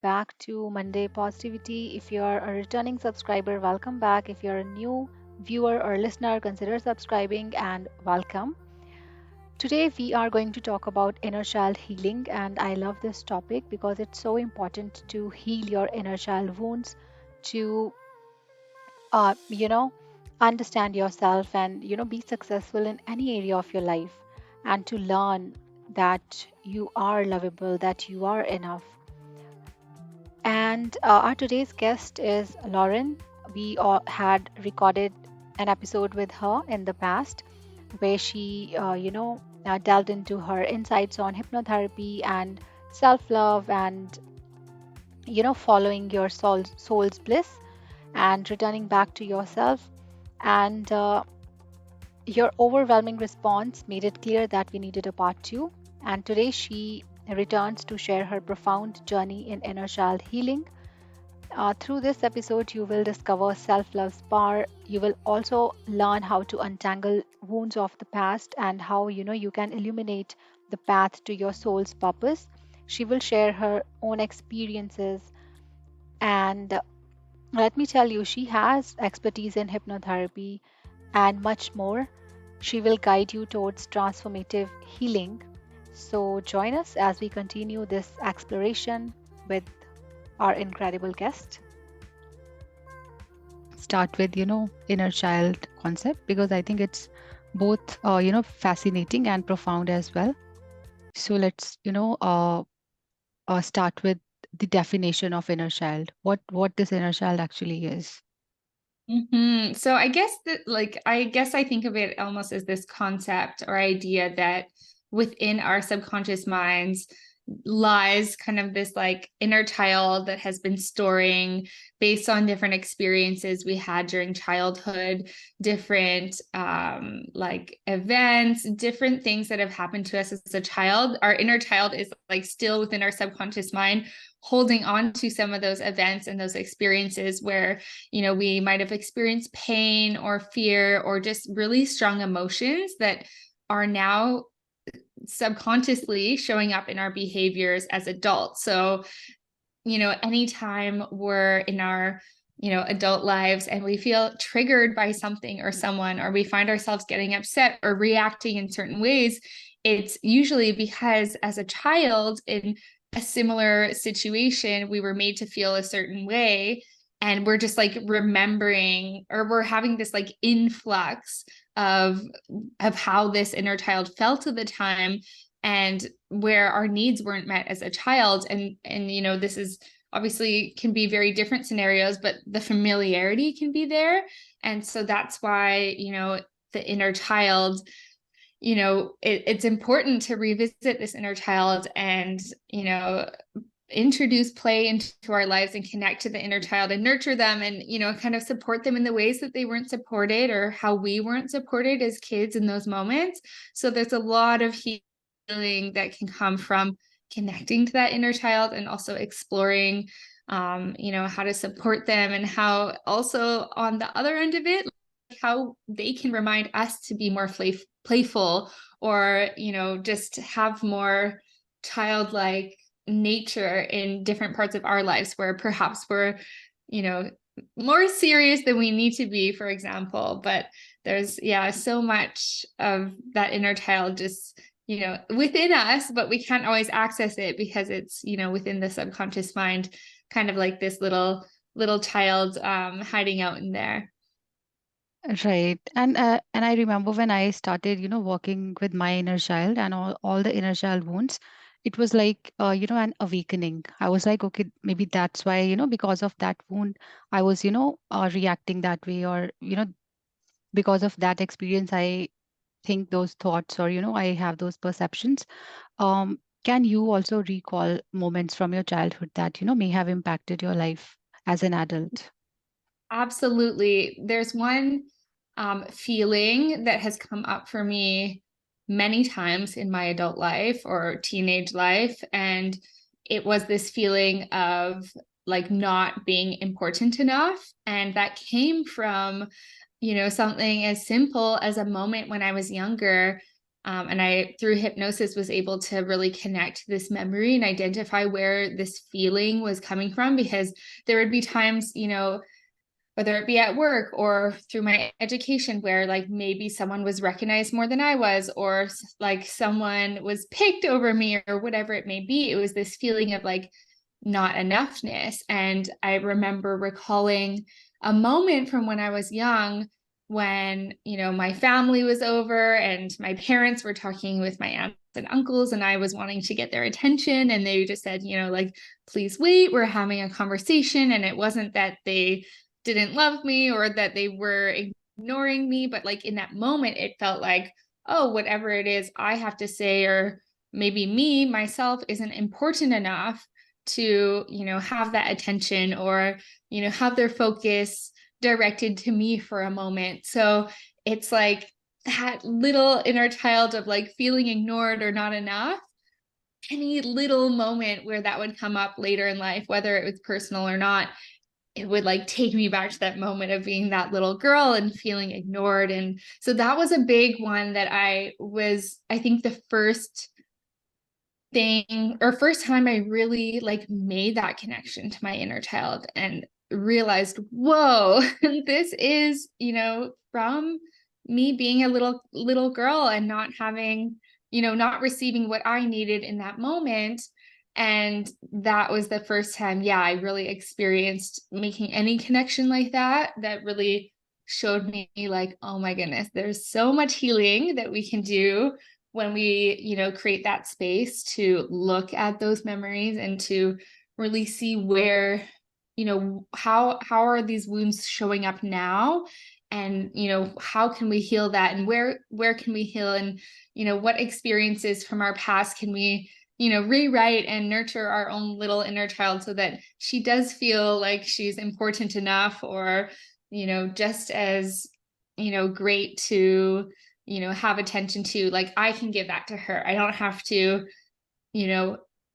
back to Monday Positivity. If you're a returning subscriber, welcome back. If you're a new viewer or listener, consider subscribing and welcome. Today, we are going to talk about inner child healing, and I love this topic because it's so important to heal your inner child wounds, to, uh, you know, understand yourself and, be successful in any area of your life, and to learn that you are lovable, that you are enough. And our today's guest is Lauren. We all had recorded an episode with her in the past where she, delved into her insights on hypnotherapy and self love and, following your soul's bliss and returning back to yourself. And your overwhelming response made it clear that we needed a part two. And today she returns to share her profound journey in inner child healing. Through this episode, you will discover self love's power. You will also learn how to untangle wounds of the past and how you can illuminate the path to your soul's purpose. She will share her own experiences, and let me tell you, she has expertise in hypnotherapy and much more. She will guide you towards transformative healing. So, join us as we continue this exploration with our incredible guest. Start with inner child concept because I think it's both fascinating and profound as well. So let's start with the definition of inner child, what this inner child actually is. So I guess I think of it almost as this concept or idea that within our subconscious minds lies kind of this like inner child that has been storing based on different experiences we had during childhood, different like events, different things that have happened to us as a child. Our inner child is like still within our subconscious mind, holding on to some of those events and those experiences where we might have experienced pain or fear or just really strong emotions that are now subconsciously showing up in our behaviors as adults. So, anytime we're in our adult lives and we feel triggered by something or someone, or we find ourselves getting upset or reacting in certain ways, it's usually because as a child in a similar situation, we were made to feel a certain way. And we're just like remembering, or we're having this like influx of how this inner child felt at the time, and where our needs weren't met as a child. And this is obviously can be very different scenarios, but the familiarity can be there. And so that's why the inner child, it's important to revisit this inner child and introduce play into our lives and connect to the inner child and nurture them, and kind of support them in the ways that they weren't supported or how we weren't supported as kids in those moments. So there's a lot of healing that can come from connecting to that inner child and also exploring how to support them, and how also on the other end of it, like how they can remind us to be more playful, or just have more childlike nature in different parts of our lives where perhaps we're you know more serious than we need to be, for example. But there's so much of that inner child just within us, but we can't always access it because it's within the subconscious mind, kind of like this little child hiding out in there. Right. And I remember when I started, working with my inner child and all the inner child wounds, it was like, an awakening. I was like, okay, maybe that's why, because of that wound, I was, reacting that way, or, because of that experience, I think those thoughts, or, I have those perceptions. Can you also recall moments from your childhood that, may have impacted your life as an adult? Absolutely. There's one feeling that has come up for me many times in my adult life or teenage life. And it was this feeling of like not being important enough. And that came from, something as simple as a moment when I was younger. And I, through hypnosis, was able to really connect this memory and identify where this feeling was coming from, because there would be times, whether it be at work or through my education, where like maybe someone was recognized more than I was, or like someone was picked over me, or whatever it may be. It was this feeling of like not enoughness. And I remember recalling a moment from when I was young, when, my family was over and my parents were talking with my aunts and uncles, and I was wanting to get their attention. And they just said, like, please wait, we're having a conversation. And it wasn't that they didn't love me or that they were ignoring me, but like in that moment, it felt like, oh, whatever it is I have to say, or maybe me, myself, isn't important enough to, have that attention, or, have their focus directed to me for a moment. So it's like that little inner child of like feeling ignored or not enough. Any little moment where that would come up later in life, whether it was personal or not, it would like take me back to that moment of being that little girl and feeling ignored. And so that was a big one that I think the first time I really like made that connection to my inner child and realized, whoa, this is, from me being a little girl and not having, not receiving what I needed in that moment. And that was the first time, yeah, I really experienced making any connection like that really showed me like, oh my goodness, there's so much healing that we can do when we, create that space to look at those memories and to really see where, how are these wounds showing up now, and how can we heal that, and where can we heal, and what experiences from our past can we rewrite and nurture our own little inner child so that she does feel like she's important enough, or just as great to have attention to. Like, I can give that to her. I don't have to,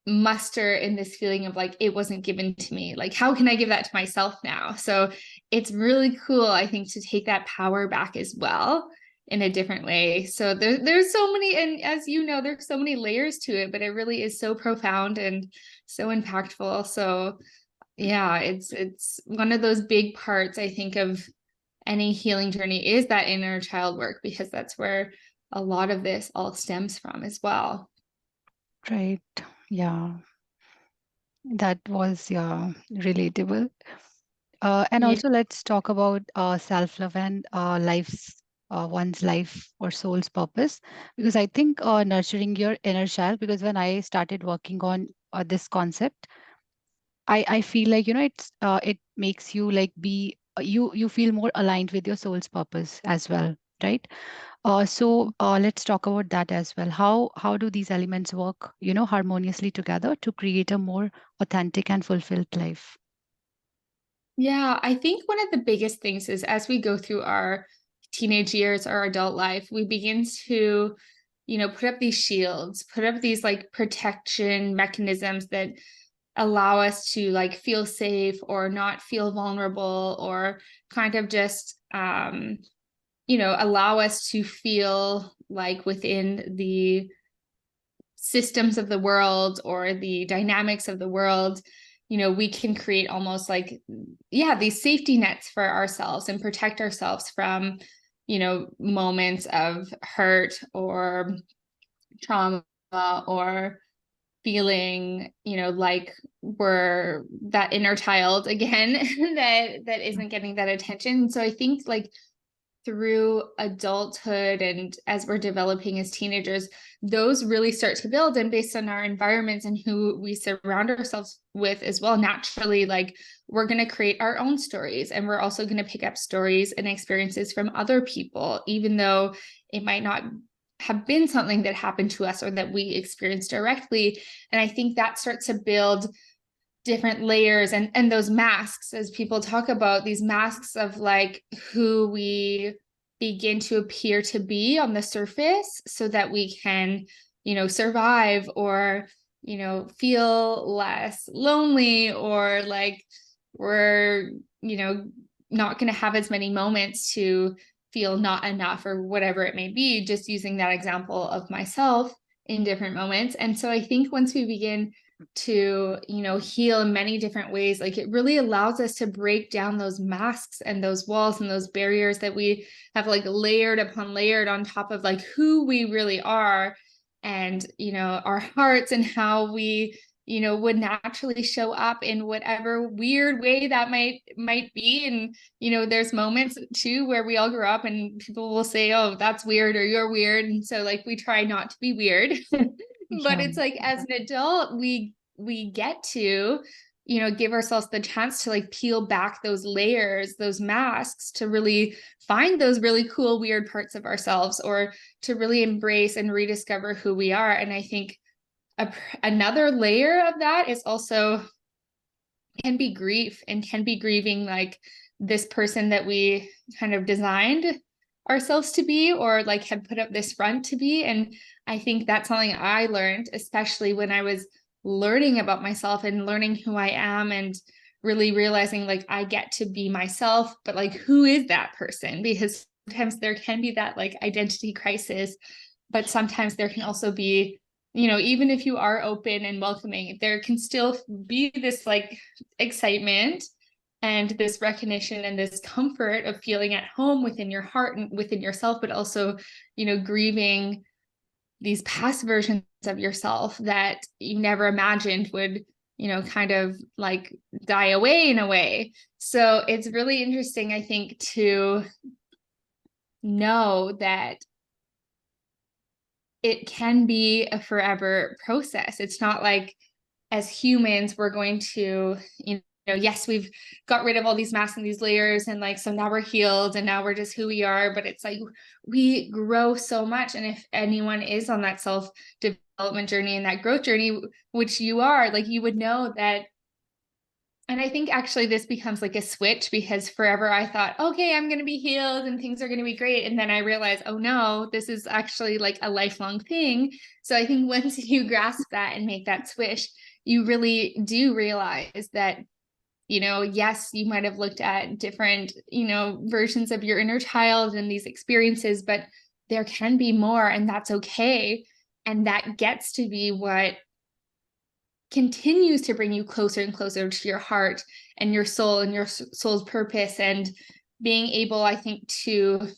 muster in this feeling of like, it wasn't given to me. Like, how can I give that to myself now? So it's really cool, I think, to take that power back as well in a different way. So there's so many, and as you know, there's so many layers to it, but it really is so profound and so impactful. So yeah, it's one of those big parts, I think, of any healing journey, is that inner child work, because that's where a lot of this all stems from as well. Right. Yeah. That was, yeah, relatable. And Yeah. also, let's talk about self-love and one's life or soul's purpose. Because I think nurturing your inner child, because when I started working on this concept, I feel like, it makes you like you feel more aligned with your soul's purpose as well, right? So let's talk about that as well. How do these elements work, harmoniously together to create a more authentic and fulfilled life? Yeah, I think one of the biggest things is, as we go through our teenage years, our adult life, we begin to, put up these shields, put up these like protection mechanisms that allow us to like feel safe or not feel vulnerable, or kind of just allow us to feel like within the systems of the world or the dynamics of the world, we can create almost like, yeah, these safety nets for ourselves and protect ourselves from, moments of hurt or trauma, or feeling, like we're that inner child again that isn't getting that attention. So I think like through adulthood and as we're developing as teenagers, those really start to build. And based on our environments and who we surround ourselves with as well, naturally, like we're going to create our own stories. And we're also going to pick up stories and experiences from other people, even though it might not have been something that happened to us or that we experienced directly. And I think that starts to build different layers and those masks, as people talk about these masks of like who we begin to appear to be on the surface, so that we can survive, or feel less lonely, or like we're not going to have as many moments to feel not enough or whatever it may be, just using that example of myself in different moments. And so I think once we begin to, heal in many different ways, like it really allows us to break down those masks and those walls and those barriers that we have like layered upon layered on top of like who we really are, and our hearts, and how we would naturally show up in whatever weird way that might be. And there's moments too where we all grow up and people will say, oh, that's weird, or you're weird, and so like we try not to be weird. But Yeah. it's like as an adult we get to give ourselves the chance to like peel back those layers, those masks, to really find those really cool weird parts of ourselves, or to really embrace and rediscover who we are. And I think another layer of that is also can be grief, and can be grieving like this person that we kind of designed ourselves to be, or like had put up this front to be. And I think that's something I learned, especially when I was learning about myself and learning who I am, and really realizing like I get to be myself, but like who is that person? Because sometimes there can be that like identity crisis, but sometimes there can also be, even if you are open and welcoming, there can still be this like excitement and this recognition and this comfort of feeling at home within your heart and within yourself, but also, grieving these past versions of yourself that you never imagined would, kind of like die away in a way. So it's really interesting, I think, to know that it can be a forever process. It's not like as humans, we're going to, yes, we've got rid of all these masks and these layers, and like, so now we're healed and now we're just who we are. But it's like we grow so much. And if anyone is on that self-development journey and that growth journey, which you are, like, you would know that. And I think actually this becomes like a switch, because forever I thought, okay, I'm going to be healed and things are going to be great. And then I realized, oh no, this is actually like a lifelong thing. So I think once you grasp that and make that switch, you really do realize that, yes, you might have looked at different, versions of your inner child and these experiences, but there can be more, and that's okay. And that gets to be what continues to bring you closer and closer to your heart and your soul and your soul's purpose. And being able, I think, to,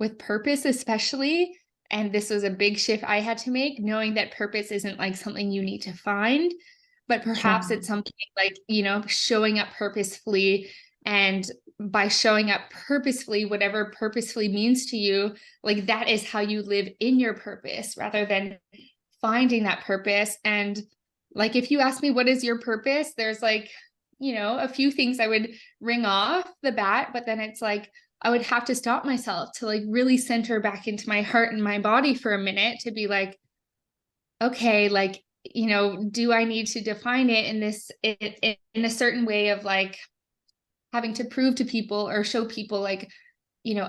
with purpose especially, and this was a big shift I had to make, knowing that purpose isn't like something you need to find, but perhaps Yeah. it's something like, showing up purposefully. And by showing up purposefully, whatever purposefully means to you, like that is how you live in your purpose, rather than finding that purpose. And like, if you ask me, what is your purpose? There's like, a few things I would ring off the bat, but then it's like, I would have to stop myself to like really center back into my heart and my body for a minute to be like, okay, like, do I need to define it in this, in a certain way of like having to prove to people or show people like,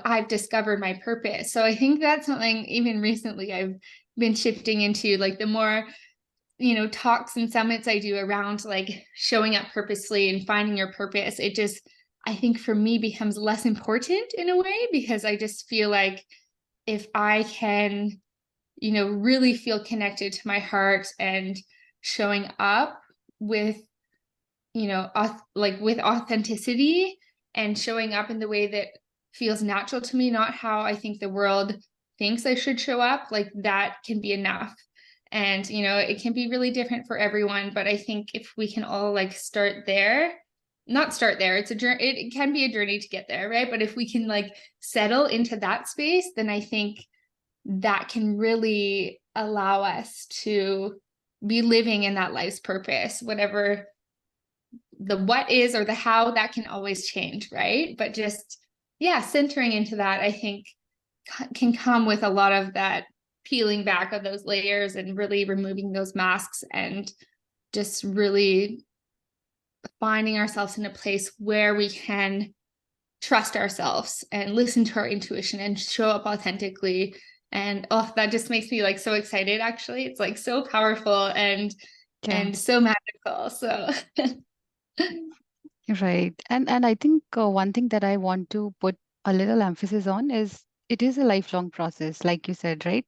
I've discovered my purpose. So I think that's something even recently I've been shifting into, like the more, talks and summits I do around like showing up purposely and finding your purpose. It just, I think for me becomes less important in a way, because I just feel like if I can, really feel connected to my heart and showing up with, like with authenticity, and showing up in the way that feels natural to me, not how I think the world thinks I should show up, like that can be enough. And it can be really different for everyone, but I think if we can all like start there, not start there, it's a journey, it can be a journey to get there, right? But if we can like settle into that space, then I think that can really allow us to be living in that life's purpose, whatever the what is, or the how, that can always change, right? But just, yeah, centering into that, I think can come with a lot of that peeling back of those layers and really removing those masks, and just really finding ourselves in a place where we can trust ourselves and listen to our intuition and show up authentically. And oh, that just makes me like so excited. Actually, it's like so powerful and Yeah. so magical. So Right. And I think one thing that I want to put a little emphasis on is it is a lifelong process, like you said, right?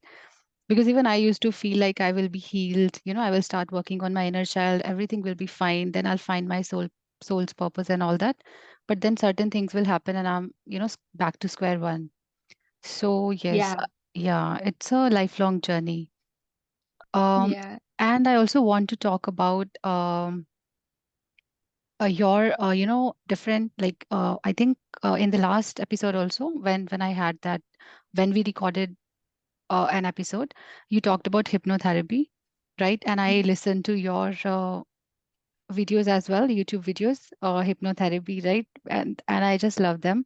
Because even I used to feel like I will be healed, I will start working on my inner child, everything will be fine, then I'll find my soul's purpose and all that. But then certain things will happen and I'm, back to square one. So yes, Yeah. yeah, it's a lifelong journey. Um, Yeah. and I also want to talk about your different, like, I think in the last episode also, when I had that, when we recorded an episode, you talked about hypnotherapy, right? And I listened to your videos as well, YouTube videos, hypnotherapy, right? And I just love them.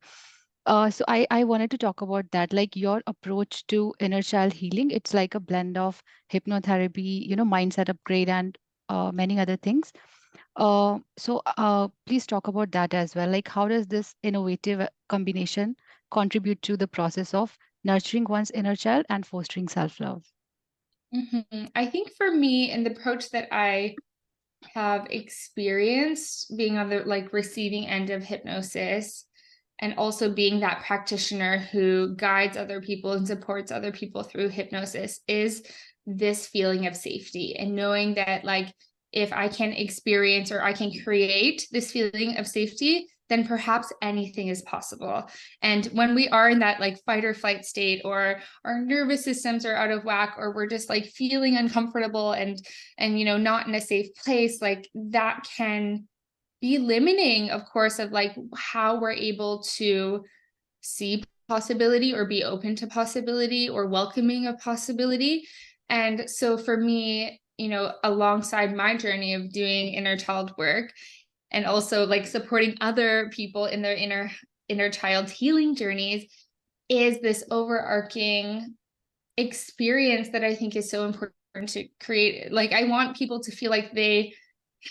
So I wanted to talk about that, like your approach to inner child healing. It's like a blend of hypnotherapy, mindset upgrade, and many other things. So please talk about that as well. Like, how does this innovative combination contribute to the process of nurturing one's inner child and fostering self-love? I think for me, and the approach that I have experienced being on the like receiving end of hypnosis, and also being that practitioner who guides other people and supports other people through hypnosis, is this feeling of safety and knowing that, like, if I can experience or I can create this feeling of safety, then perhaps anything is possible. And when we are in that like fight or flight state, or our nervous systems are out of whack, or we're just like feeling uncomfortable and not in a safe place, like that can be limiting, of course, of like how we're able to see possibility or be open to possibility or welcoming of possibility. And so for me, alongside my journey of doing inner child work, and also like supporting other people in their inner child healing journeys, is this overarching experience that I think is so important to create. Like, I want people to feel like they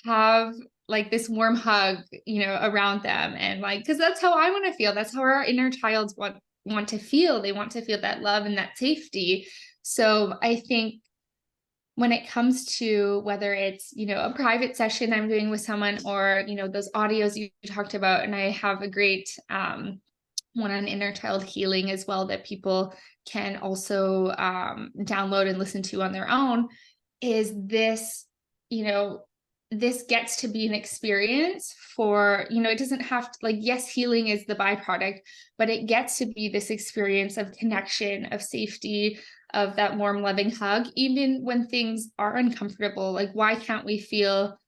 have like this warm hug, around them. And like, because that's how I want to feel. That's how our inner childs want to feel. They want to feel that love and that safety. So I think when it comes to whether it's, a private session I'm doing with someone, or, those audios you talked about, and I have a great one on inner child healing as well that people can also download and listen to on their own, is this, you know, this gets to be an experience for, it doesn't have to, like, yes, healing is the byproduct, but it gets to be this experience of connection, of safety, of that warm, loving hug, even when things are uncomfortable. Like, why can't we feel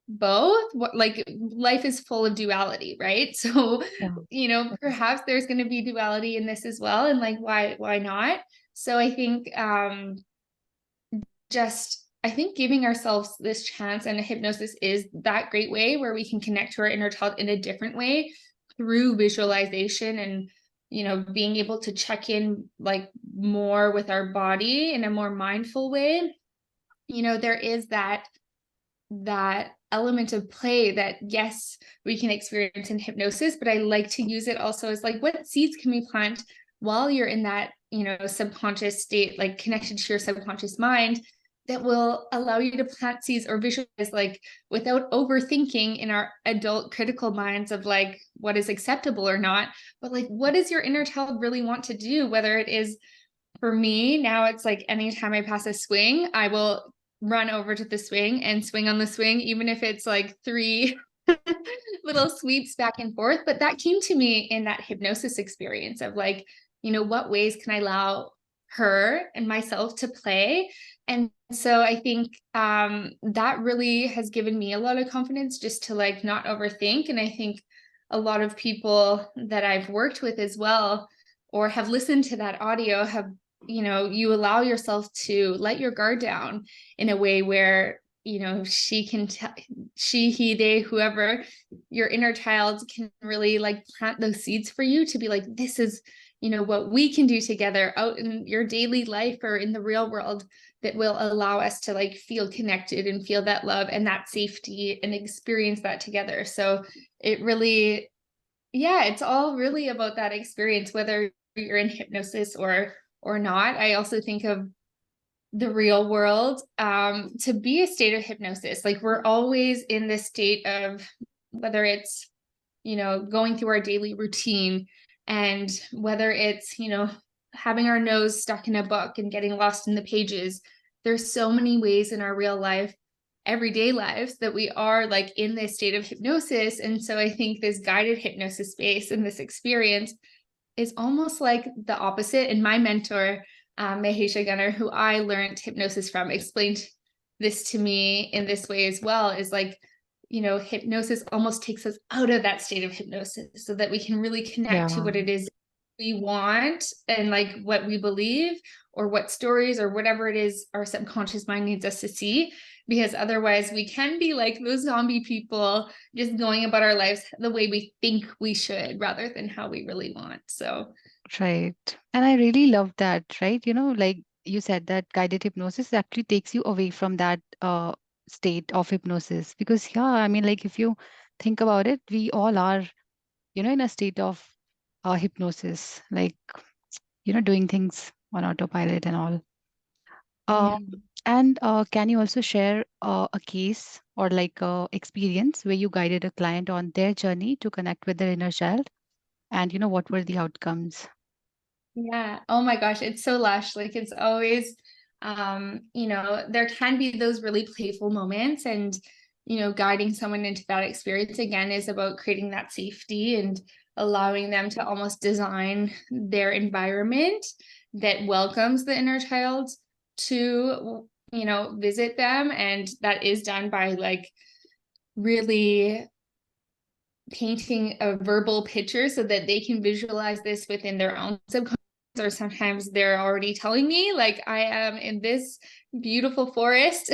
both? What, like, life is full of duality, right? So, Yeah. perhaps there's going to be duality in this as well, and like, why not? So I think just I think giving ourselves this chance, and hypnosis is that great way where we can connect to our inner child in a different way through visualization, and being able to check in like more with our body in a more mindful way. There is that element of play that, yes, we can experience in hypnosis, but I like to use it also as like, what seeds can we plant while you're in that subconscious state, like connected to your subconscious mind, that will allow you to plant seeds or visualize, like, without overthinking in our adult critical minds of like what is acceptable or not, but like, what does your inner child really want to do? Whether it is, for me now, it's like anytime I pass a swing, I will run over to the swing and swing on the swing, even if it's like three little sweeps back and forth. But that came to me in that hypnosis experience of like, what ways can I allow her and myself to play? And so I think that really has given me a lot of confidence, just to like not overthink. And I think a lot of people that I've worked with as well, or have listened to that audio, have, you allow yourself to let your guard down in a way where, she can she, he, they, whoever, your inner child can really like plant those seeds for you to be like, this is, what we can do together out in your daily life or in the real world, that will allow us to like feel connected and feel that love and that safety and experience that together. So it really, yeah, it's all really about that experience, whether you're in hypnosis or not. I also think of the real world to be a state of hypnosis. Like, we're always in this state of, whether it's, going through our daily routine, And whether it's, having our nose stuck in a book and getting lost in the pages, there's so many ways in our real life, everyday lives, that we are like in this state of hypnosis. And so I think this guided hypnosis space and this experience is almost like the opposite. And my mentor, Mahesha Gunner, who I learned hypnosis from, explained this to me in this way as well, is like, hypnosis almost takes us out of that state of hypnosis so that we can really connect to Yeah. what it is we want and like what we believe, or what stories or whatever it is our subconscious mind needs us to see. Because otherwise we can be like those zombie people, just going about our lives the way we think we should rather than how we really want. So Right. And I really love that, right? Like you said, that guided hypnosis actually takes you away from that state of hypnosis. Because, yeah, I mean, like if you think about it, we all are, in a state of hypnosis, like, doing things on autopilot and all. Uh, yeah. and can you also share a case or like a experience where you guided a client on their journey to connect with their inner child? And, what were the outcomes? Yeah. Oh my gosh, it's so lush. Like it's always, there can be those really playful moments, and, guiding someone into that experience again is about creating that safety and allowing them to almost design their environment that welcomes the inner child to, visit them. And that is done by like really painting a verbal picture so that they can visualize this within their own subconscious. Or sometimes they're already telling me like I am in this beautiful forest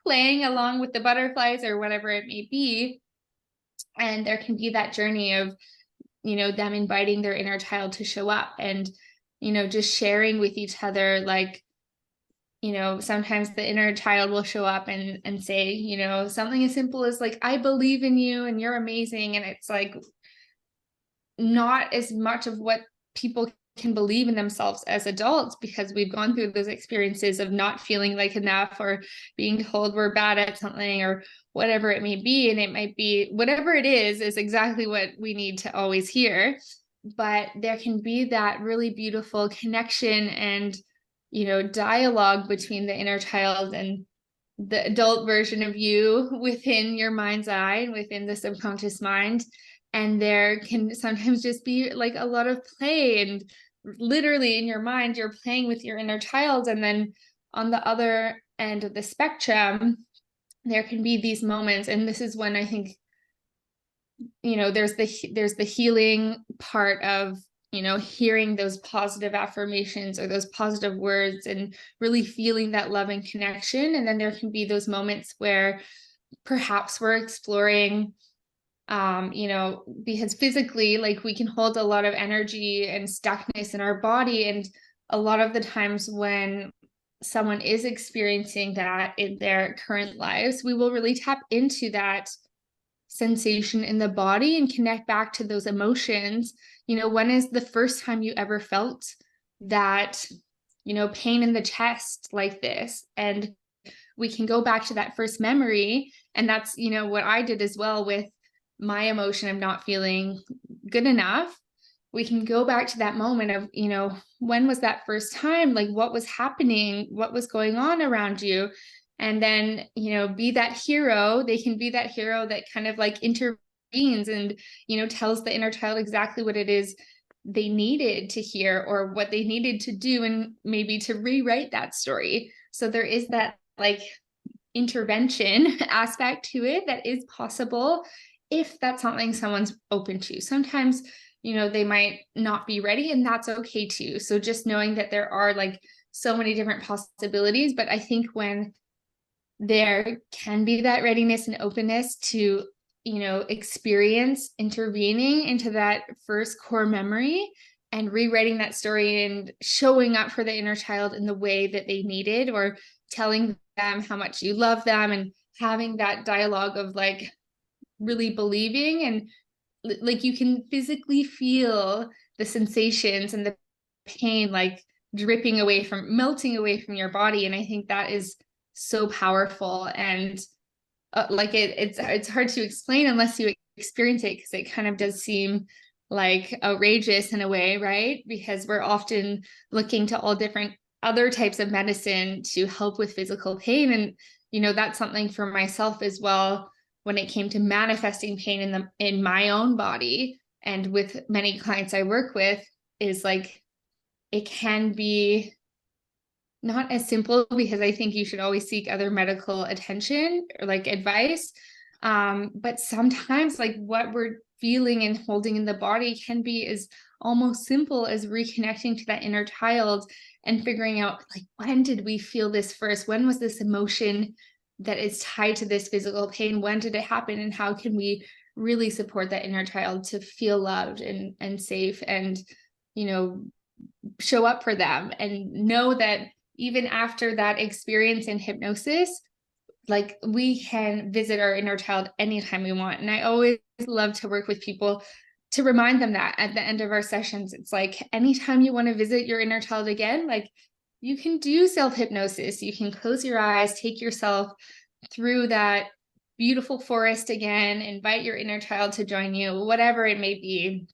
playing along with the butterflies or whatever it may be. And there can be that journey of, them inviting their inner child to show up, and, just sharing with each other, like, sometimes the inner child will show up and say, something as simple as like, I believe in you and you're amazing. And it's like not as much of what people can believe in themselves as adults, because we've gone through those experiences of not feeling like enough, or being told we're bad at something, or whatever it may be. And it might be whatever it is exactly what we need to always hear. But there can be that really beautiful connection and, dialogue between the inner child and the adult version of you within your mind's eye and within the subconscious mind. And there can sometimes just be like a lot of play, and literally in your mind you're playing with your inner child. And then on the other end of the spectrum, there can be these moments, and this is when I think, there's the healing part of, hearing those positive affirmations or those positive words and really feeling that love and connection. And then there can be those moments where perhaps we're exploring, because physically, like, we can hold a lot of energy and stuckness in our body. And a lot of the times when someone is experiencing that in their current lives, we will really tap into that sensation in the body and connect back to those emotions. When is the first time you ever felt that, pain in the chest like this? And we can go back to that first memory. And that's, what I did as well with my emotion of not feeling good enough. We can go back to that moment of, when was that first time? Like, what was happening? What was going on around you? And then, be that hero. They can be that hero that kind of like intervenes and, tells the inner child exactly what it is they needed to hear, or what they needed to do, and maybe to rewrite that story. So there is that like intervention aspect to it that is possible if that's something someone's open to. Sometimes, they might not be ready, and that's okay too. So just knowing that there are like so many different possibilities. But I think when there can be that readiness and openness to, experience intervening into that first core memory and rewriting that story and showing up for the inner child in the way that they needed, or telling them how much you love them, and having that dialogue of like really believing, and like you can physically feel the sensations and the pain like melting away from your body. And I think that is so powerful. And like it's hard to explain unless you experience it, because it kind of does seem like outrageous in a way, right? Because we're often looking to all different other types of medicine to help with physical pain. And, that's something for myself as well when it came to manifesting pain in my own body and with many clients I work with, is like it can be not as simple, because I think you should always seek other medical attention or like advice. But sometimes like what we're feeling and holding in the body can be as almost simple as reconnecting to that inner child and figuring out, like, when did we feel this first? When was this emotion that is tied to this physical pain? When did it happen? And how can we really support that inner child to feel loved and safe, and, show up for them, and know that even after that experience in hypnosis, like, we can visit our inner child anytime we want. And I always love to work with people to remind them that at the end of our sessions, it's like, anytime you want to visit your inner child again, like, you can do self-hypnosis. You can close your eyes, take yourself through that beautiful forest again, invite your inner child to join you, whatever it may be,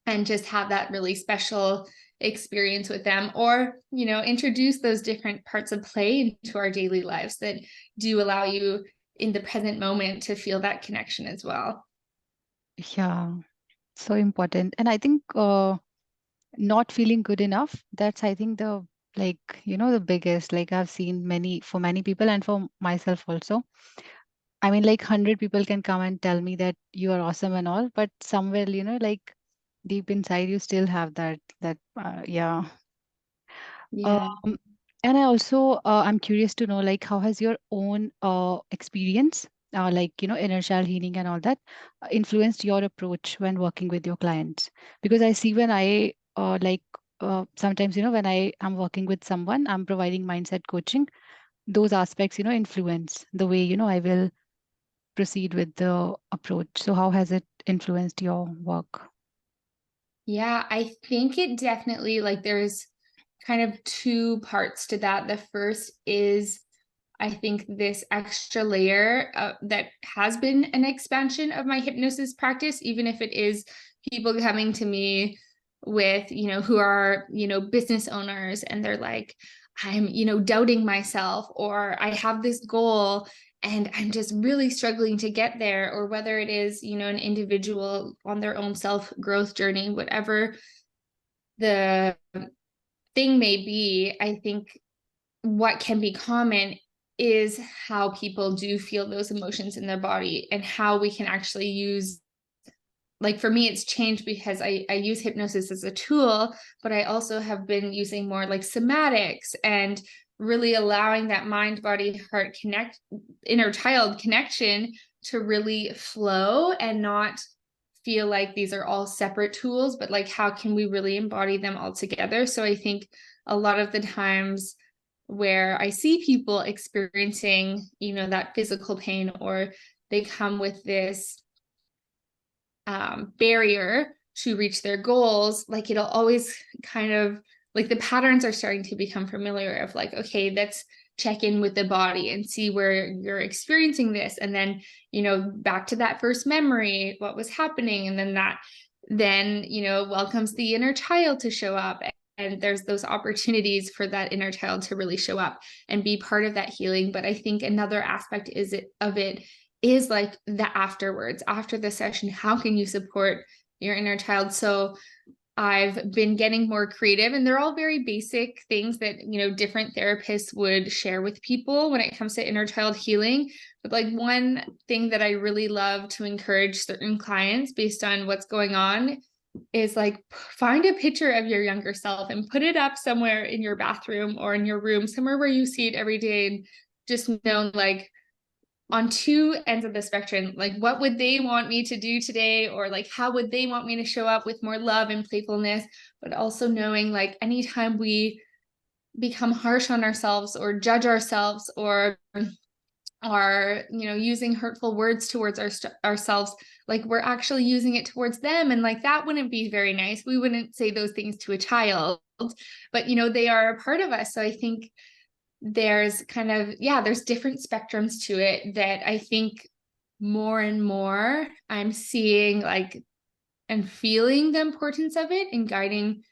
and just have that really special experience with them. Or, introduce those different parts of play into our daily lives that do allow you in the present moment to feel that connection as well. Yeah, so important. And I think not feeling good enough, that's I think the like, the biggest, like I've seen for many people and for myself also. I mean, like 100 people can come and tell me that you are awesome and all, but somewhere, like deep inside, you still have yeah. Yeah. Um, and I also, I'm curious to know, like, how has your own experience, like, inner child healing and all that, influenced your approach when working with your clients? Because I see when sometimes, when I am working with someone, I'm providing mindset coaching, those aspects, influence the way, I will proceed with the approach. So how has it influenced your work? Yeah, I think it definitely, like, there's kind of two parts to that. The first is, I think, this extra layer that has been an expansion of my hypnosis practice, even if it is people coming to me with, who are, business owners, and they're like, I'm, doubting myself, or I have this goal and I'm just really struggling to get there, or whether it is, an individual on their own self growth journey, whatever the thing may be. I think what can be common is how people do feel those emotions in their body, and how we can actually use, like, for me, it's changed because I use hypnosis as a tool, but I also have been using more like somatics, and really allowing that mind, body, heart inner child connection to really flow, and not feel like these are all separate tools, but like, how can we really embody them all together? So I think a lot of the times where I see people experiencing, that physical pain, or they come with this barrier to reach their goals, like, it'll always kind of, like, the patterns are starting to become familiar of like, okay, let's check in with the body and see where you're experiencing this. And then, back to that first memory, what was happening. And then, welcomes the inner child to show up. And there's those opportunities for that inner child to really show up and be part of that healing. But I think another aspect of it is like the afterwards, after the session, how can you support your inner child? So I've been getting more creative, and they're all very basic things that, different therapists would share with people when it comes to inner child healing. But like, one thing that I really love to encourage certain clients based on what's going on is like, find a picture of your younger self and put it up somewhere in your bathroom or in your room, somewhere where you see it every day, and just know, like, on two ends of the spectrum, like, what would they want me to do today, or like, how would they want me to show up with more love and playfulness? But also knowing, like, anytime we become harsh on ourselves or judge ourselves, or are, using hurtful words towards ourselves, like, we're actually using it towards them, and like, that wouldn't be very nice. We wouldn't say those things to a child, but they are a part of us. So I think there's kind of, yeah, there's different spectrums to it that I think more and more I'm seeing, like, and feeling the importance of it and guiding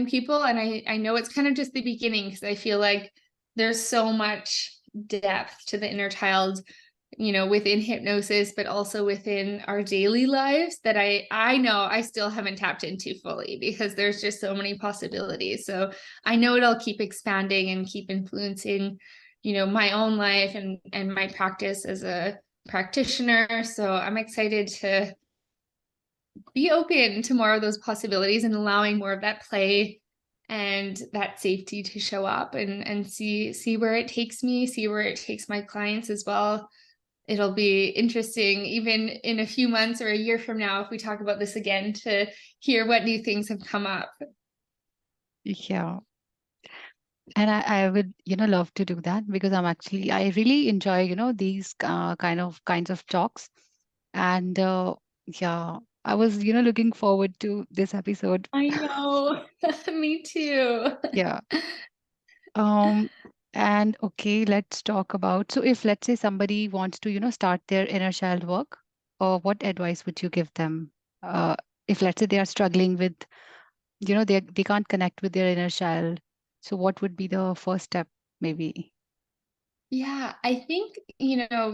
people. And I know it's kind of just the beginning, because I feel like there's so much depth to the inner child, within hypnosis, but also within our daily lives that I know I still haven't tapped into fully, because there's just so many possibilities. So I know it'll keep expanding and keep influencing, my own life and my practice as a practitioner. So I'm excited to be open to more of those possibilities and allowing more of that play and that safety to show up, and see where it takes me, see where it takes my clients as well. It'll be interesting, even in a few months or a year from now, if we talk about this again, to hear what new things have come up. Yeah. And I would, love to do that, because I really enjoy, these kinds of talks. And yeah, I was, looking forward to this episode. I know. Me too. Yeah. Um, and okay, let's talk about, so if let's say somebody wants to, start their inner child work, or what advice would you give them? If let's say they are struggling with, they can't connect with their inner child. So what would be the first step, maybe? Yeah, I think,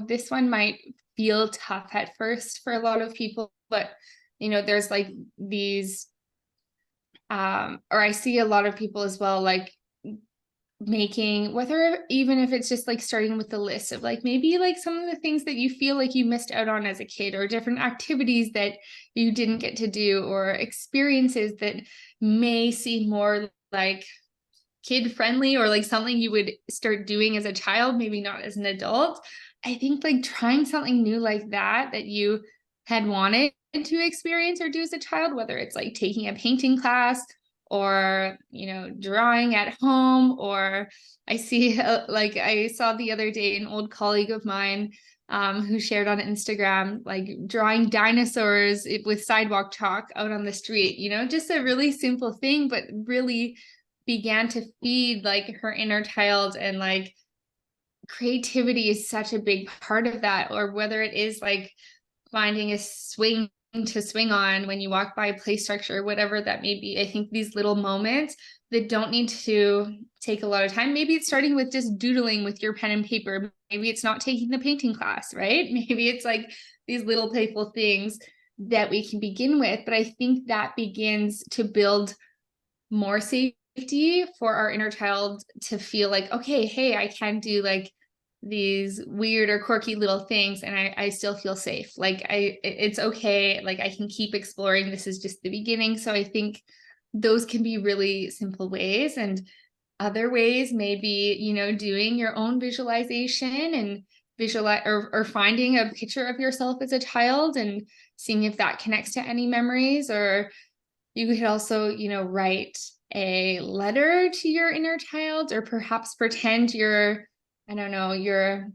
this one might feel tough at first for a lot of people, but, there's like these, or I see a lot of people as well, like making, whether even if it's just like starting with a list of like maybe like some of the things that you feel like you missed out on as a kid, or different activities that you didn't get to do, or experiences that may seem more like kid friendly, or like something you would start doing as a child, maybe not as an adult. I think like trying something new like that you had wanted to experience or do as a child, whether it's like taking a painting class, or drawing at home, or I see like I saw the other day an old colleague of mine, who shared on Instagram like drawing dinosaurs with sidewalk chalk out on the street, just a really simple thing, but really began to feed like her inner child. And like creativity is such a big part of that. Or whether it is like finding a swing to swing on when you walk by a play structure, whatever that may be. I think these little moments that don't need to take a lot of time. Maybe it's starting with just doodling with your pen and paper. Maybe it's not taking the painting class, right? Maybe it's like these little playful things that we can begin with. But I think that begins to build more safety for our inner child to feel like, okay, hey, I can do like these weird or quirky little things, and I still feel safe. Like it's okay. Like I can keep exploring. This is just the beginning. So I think those can be really simple ways. And other ways, maybe, doing your own visualization and visualize, or finding a picture of yourself as a child and seeing if that connects to any memories. Or you could also, write a letter to your inner child, or perhaps pretend you're, I don't know, your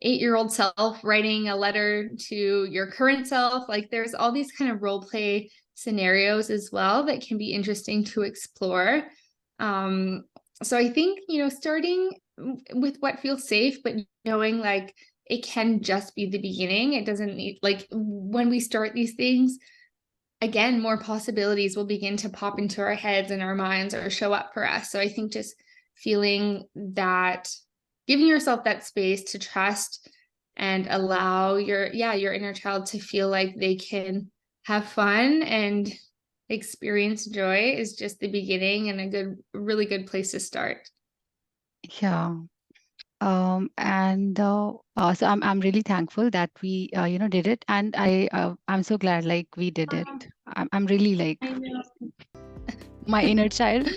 8-year-old self writing a letter to your current self. Like there's all these kind of role play scenarios as well that can be interesting to explore. So I think, starting with what feels safe, but knowing like it can just be the beginning. It doesn't need, like when we start these things, again, more possibilities will begin to pop into our heads and our minds, or show up for us. So I think just feeling that, giving yourself that space to trust and allow your inner child to feel like they can have fun and experience joy is just the beginning, and a really good place to start. Yeah. And so I'm really thankful that we did it, and I'm so glad like we did it. I'm really like, I know. my inner child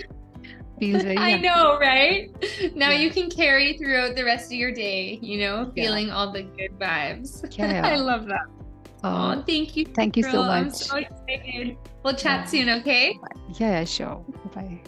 feels very I happy. know, right? Now Yeah. you can carry throughout the rest of your day, Yeah. feeling all the good vibes. Yeah. I Yeah. love that. Uh, Oh, thank you, Thank you so April. I'm much. so excited. We'll Yeah. chat soon, okay? Yeah. Yeah. Sure. Bye.